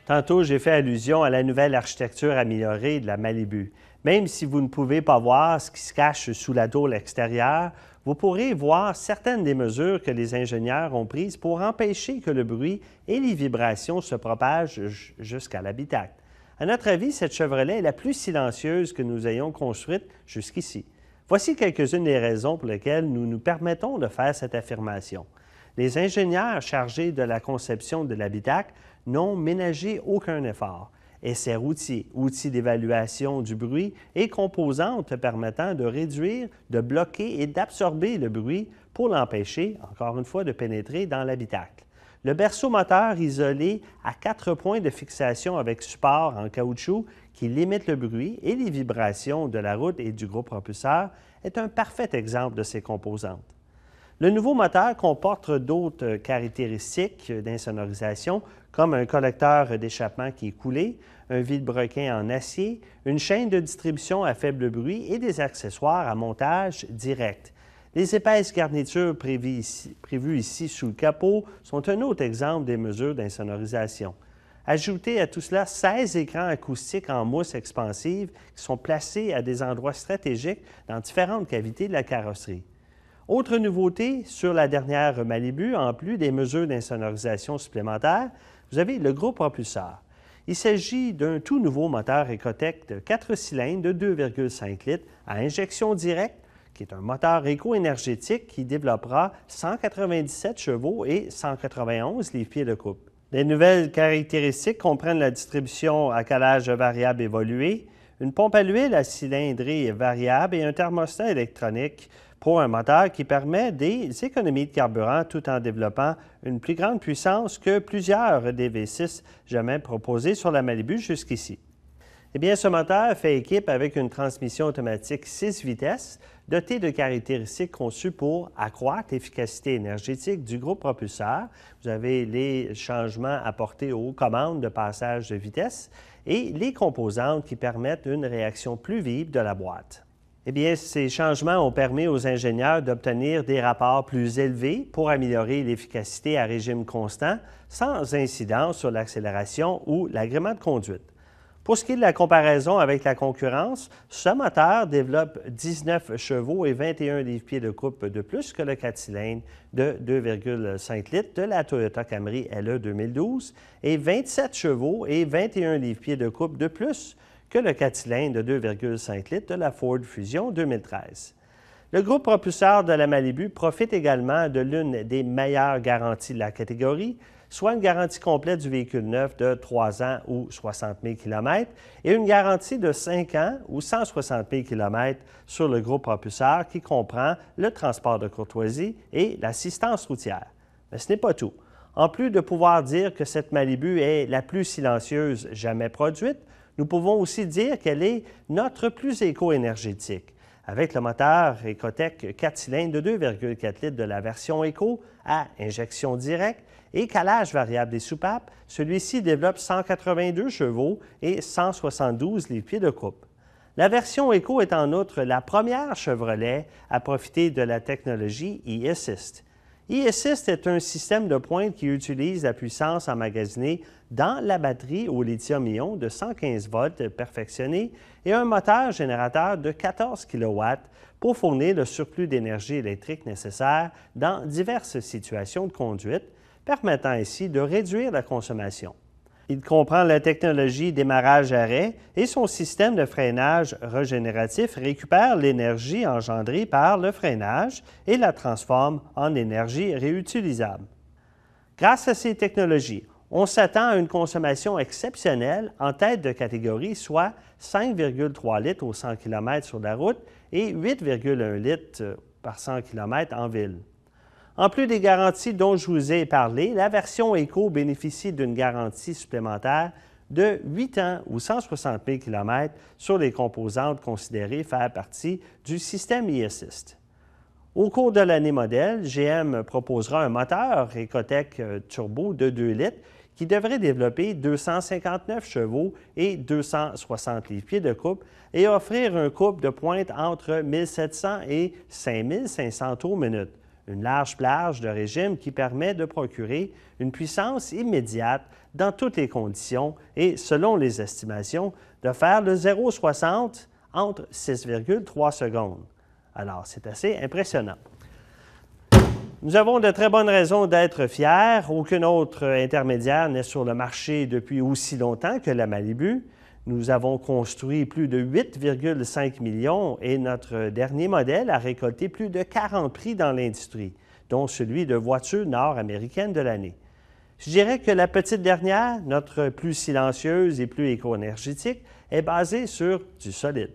Tantôt, j'ai fait allusion à la nouvelle architecture améliorée de la Malibu. Même si vous ne pouvez pas voir ce qui se cache sous la tôle extérieure, vous pourrez voir certaines des mesures que les ingénieurs ont prises pour empêcher que le bruit et les vibrations se propagent jusqu'à l'habitacle. À notre avis, cette Chevrolet est la plus silencieuse que nous ayons construite jusqu'ici. Voici quelques-unes des raisons pour lesquelles nous nous permettons de faire cette affirmation. Les ingénieurs chargés de la conception de l'habitacle n'ont ménagé aucun effort. Essais routiers, outils d'évaluation du bruit et composantes permettant de réduire, de bloquer et d'absorber le bruit pour l'empêcher, encore une fois, de pénétrer dans l'habitacle. Le berceau moteur isolé à 4 points de fixation avec support en caoutchouc qui limite le bruit et les vibrations de la route et du gros propulseur est un parfait exemple de ces composantes. Le nouveau moteur comporte d'autres caractéristiques d'insonorisation, comme un collecteur d'échappement qui est coulé, un vilebrequin en acier, une chaîne de distribution à faible bruit et des accessoires à montage direct. Les épaisses garnitures prévues ici sous le capot sont un autre exemple des mesures d'insonorisation. Ajoutez à tout cela 16 écrans acoustiques en mousse expansive qui sont placés à des endroits stratégiques dans différentes cavités de la carrosserie. Autre nouveauté sur la dernière Malibu, en plus des mesures d'insonorisation supplémentaires, vous avez le gros propulseur. Il s'agit d'un tout nouveau moteur Ecotec de 4 cylindres de 2,5 litres à injection directe, qui est un moteur éco-énergétique qui développera 197 chevaux et 191 livres-pieds de couple. Les nouvelles caractéristiques comprennent la distribution à calage variable évoluée, une pompe à l'huile à cylindrée variable et un thermostat électronique pour un moteur qui permet des économies de carburant tout en développant une plus grande puissance que plusieurs des V6 jamais proposés sur la Malibu jusqu'ici. Eh bien, ce moteur fait équipe avec une transmission automatique 6 vitesses dotée de caractéristiques conçues pour accroître l'efficacité énergétique du gros propulseur. Vous avez les changements apportés aux commandes de passage de vitesse et les composantes qui permettent une réaction plus vive de la boîte. Eh bien, ces changements ont permis aux ingénieurs d'obtenir des rapports plus élevés pour améliorer l'efficacité à régime constant sans incidence sur l'accélération ou l'agrément de conduite. Pour ce qui est de la comparaison avec la concurrence, ce moteur développe 19 chevaux et 21 livres-pieds de couple de plus que le 4 cylindres de 2,5 litres de la Toyota Camry LE 2012 et 27 chevaux et 21 livres-pieds de couple de plus que le 4 cylindres de 2,5 litres de la Ford Fusion 2013. Le groupe propulseur de la Malibu profite également de l'une des meilleures garanties de la catégorie, soit une garantie complète du véhicule neuf de 3 ans ou 60 000 km et une garantie de 5 ans ou 160 000 km sur le groupe propulseur qui comprend le transport de courtoisie et l'assistance routière. Mais ce n'est pas tout. En plus de pouvoir dire que cette Malibu est la plus silencieuse jamais produite, nous pouvons aussi dire qu'elle est notre plus éco-énergétique. Avec le moteur Ecotec 4 cylindres de 2,4 litres de la version Eco à injection directe et calage variable des soupapes, celui-ci développe 182 chevaux et 172 livres-pieds de couple. La version Eco est en outre la première Chevrolet à profiter de la technologie e-Assist. e-Assist est un système de pointe qui utilise la puissance emmagasinée dans la batterie au lithium-ion de 115 volts perfectionné et un moteur générateur de 14 kW pour fournir le surplus d'énergie électrique nécessaire dans diverses situations de conduite, permettant ainsi de réduire la consommation. Il comprend la technologie démarrage-arrêt et son système de freinage régénératif récupère l'énergie engendrée par le freinage et la transforme en énergie réutilisable. Grâce à ces technologies, on s'attend à une consommation exceptionnelle en tête de catégorie, soit 5,3 litres au 100 km sur la route et 8,1 litres par 100 km en ville. En plus des garanties dont je vous ai parlé, la version Eco bénéficie d'une garantie supplémentaire de 8 ans ou 160 000 km sur les composantes considérées faire partie du système e-Assist. Au cours de l'année modèle, GM proposera un moteur Ecotec Turbo de 2 litres qui devrait développer 259 chevaux et 260 livres-pieds de couple et offrir un couple de pointe entre 1700 et 5500 tours minute. Une large plage de régime qui permet de procurer une puissance immédiate dans toutes les conditions et, selon les estimations, de faire le 0,60 entre 6,3 secondes. Alors, c'est assez impressionnant. Nous avons de très bonnes raisons d'être fiers. Aucun autre intermédiaire n'est sur le marché depuis aussi longtemps que la Malibu. Nous avons construit plus de 8,5 millions et notre dernier modèle a récolté plus de 40 prix dans l'industrie, dont celui de voiture nord-américaine de l'année. Je dirais que la petite dernière, notre plus silencieuse et plus éco-énergétique, est basée sur du solide.